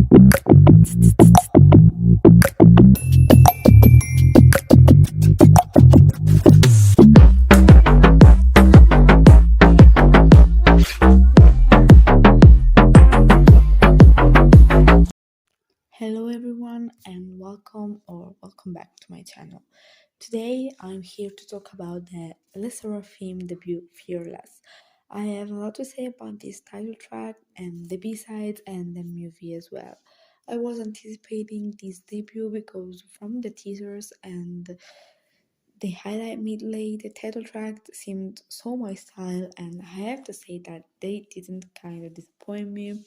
Hello everyone and welcome back to my channel. Today I'm here to talk about the sserafim debut Fearless. I have a lot to say about this title track and the B-sides and the movie as well. I was anticipating this debut because from the teasers and the highlight medley, the title track seemed so my style, and I have to say that they didn't kind of disappoint me.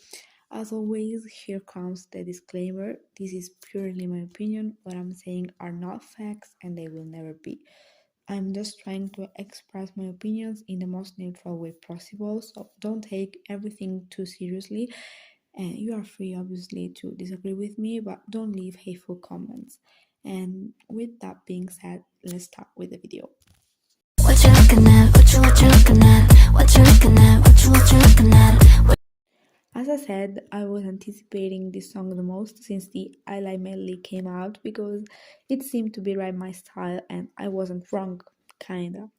As always, here comes the disclaimer. This is purely my opinion. What I'm saying are not facts and they will never be. I'm just trying to express my opinions in the most neutral way possible, so don't take everything too seriously. And you are free, obviously, to disagree with me, but don't leave hateful comments. And with that being said, let's start with the video. What you looking at? What you looking at? What you looking at? What you looking at? As I said, I was anticipating this song the most since the I Like medley came out because it seemed to be right my style and I wasn't wrong, kinda.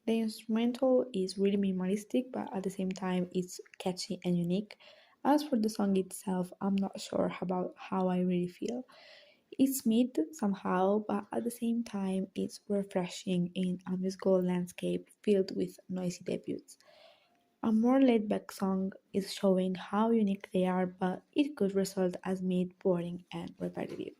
The instrumental is really minimalistic but at the same time it's catchy and unique. As for the song itself, I'm not sure about how I really feel. It's mid somehow, but at the same time it's refreshing in a musical landscape filled with noisy debuts. A more laid-back song is showing how unique they are, but it could result as mid, boring, and repetitive.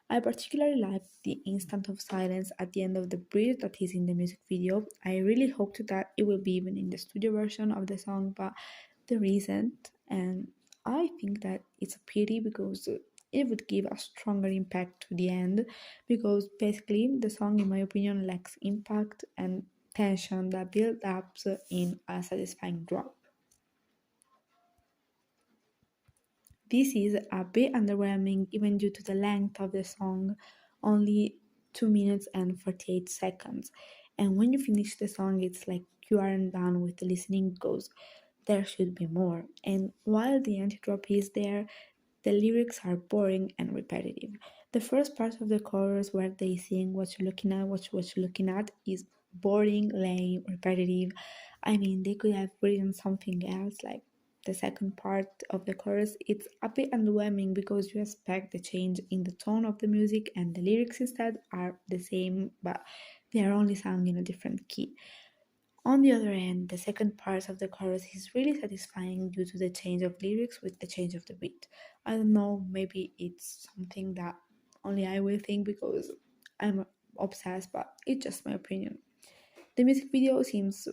I particularly like the instant of silence at the end of the bridge that is in the music video. I really hoped that it will be even in the studio version of the song, but there isn't, and I think that it's a pity because it would give a stronger impact to the end, because basically the song, in my opinion, lacks impact and tension that build up in a satisfying drop. This is a bit underwhelming even due to the length of the song, only 2 minutes and 48 seconds. And when you finish the song, it's like you aren't done with the listening because there should be more. And while the anti-drop is there, the lyrics are boring and repetitive. The first part of the chorus where they sing what you're looking at, what you're looking at is boring, lame, repetitive. I mean, they could have written something else like the second part of the chorus. It's a bit underwhelming because you expect the change in the tone of the music and the lyrics instead are the same, but they are only sung in a different key. On the other hand, the second part of the chorus is really satisfying due to the change of lyrics with the change of the beat. I don't know, maybe it's something that only I will think because I'm obsessed, but it's just my opinion. The music video seems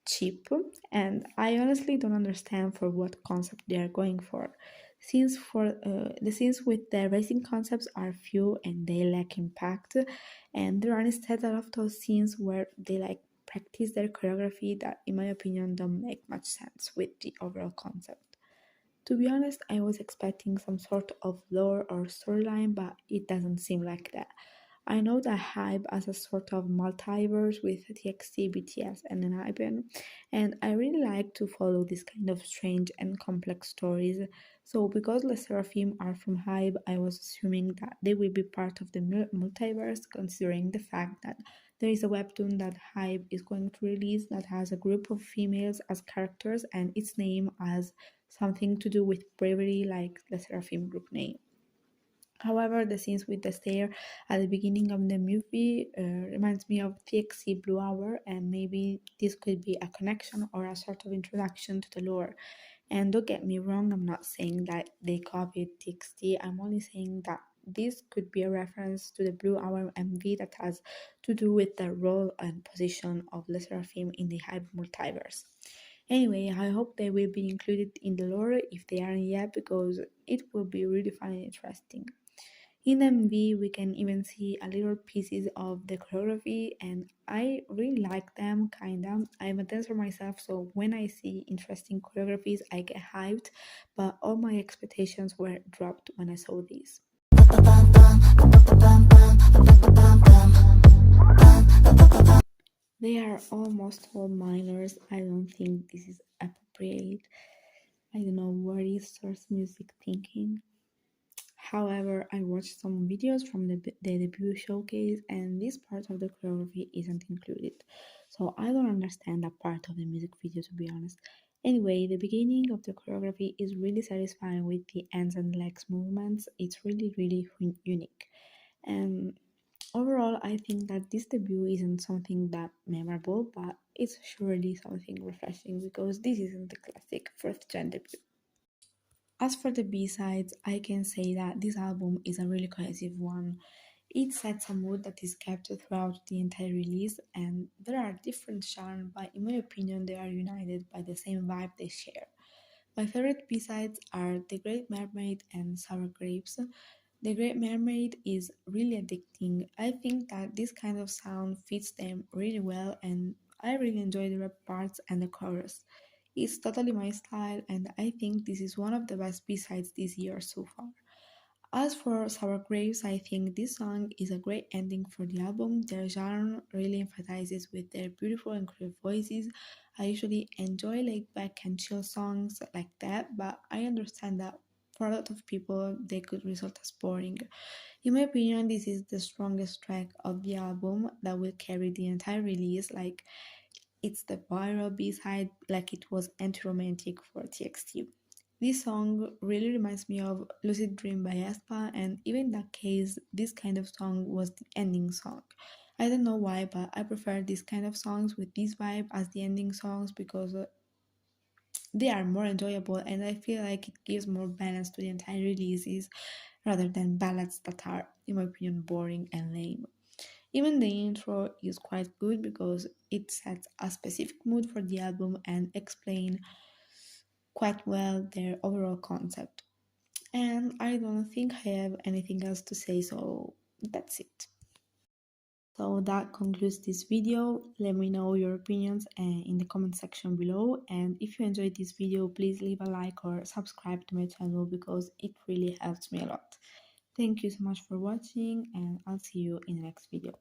cheap and I honestly don't understand for what concept they are going for. The scenes with the racing concepts are few and they lack impact, and there are instead a lot of those scenes where they like practice their choreography that in my opinion don't make much sense with the overall concept. To be honest, I was expecting some sort of lore or storyline, but it doesn't seem like that. I know that Hype as a sort of multiverse with TXT, BTS, and Enhypen, and I really like to follow this kind of strange and complex stories. So, because the Seraphim are from Hype, I was assuming that they will be part of the multiverse, considering the fact that there is a webtoon that Hype is going to release that has a group of females as characters, and its name has something to do with bravery, like the Seraphim group name. However, the scenes with the stair at the beginning of the movie reminds me of TXT Blue Hour, and maybe this could be a connection or a sort of introduction to the lore. And don't get me wrong, I'm not saying that they copied TXT, I'm only saying that this could be a reference to the Blue Hour MV that has to do with the role and position of Le Seraphim in the Hype multiverse. Anyway, I hope they will be included in the lore if they aren't yet, because it will be really fun and interesting. In MV, we can even see a little pieces of the choreography, and I really like them, kinda. I'm a dancer myself, so when I see interesting choreographies, I get hyped, but all my expectations were dropped when I saw these. They are almost all minors. I don't think this is appropriate. I don't know what is source music thinking. However, I watched some videos from the debut showcase and this part of the choreography isn't included. So I don't understand that part of the music video to be honest. Anyway, the beginning of the choreography is really satisfying with the hands and legs movements. It's really unique. And overall, I think that this debut isn't something that memorable, but it's surely something refreshing because this isn't the classic first gen debut. As for the B-sides, I can say that this album is a really cohesive one. It sets a mood that is kept throughout the entire release, and there are different genres, but in my opinion, they are united by the same vibe they share. My favorite B-sides are The Great Mermaid and Sour Grapes. The Great Mermaid is really addicting. I think that this kind of sound fits them really well, and I really enjoy the rap parts and the chorus. It's totally my style, and I think this is one of the best B-sides this year so far. As for Sour Grapes, I think this song is a great ending for the album. Their genre really emphasizes with their beautiful and clear voices. I usually enjoy laid back and chill songs like that, but I understand that for a lot of people they could result as boring. In my opinion, this is the strongest track of the album that will carry the entire release. Like it's the viral B-side like it was anti-romantic for TXT. This song really reminds me of Lucid Dream by Aespa, and even in that case, this kind of song was the ending song. I don't know why, but I prefer this kind of songs with this vibe as the ending songs because they are more enjoyable and I feel like it gives more balance to the entire releases rather than ballads that are, in my opinion, boring and lame. Even the intro is quite good because it sets a specific mood for the album and explain quite well their overall concept. And I don't think I have anything else to say, so that's it. So that concludes this video. Let me know your opinions in the comment section below. And if you enjoyed this video, please leave a like or subscribe to my channel because it really helps me a lot. Thank you so much for watching and I'll see you in the next video.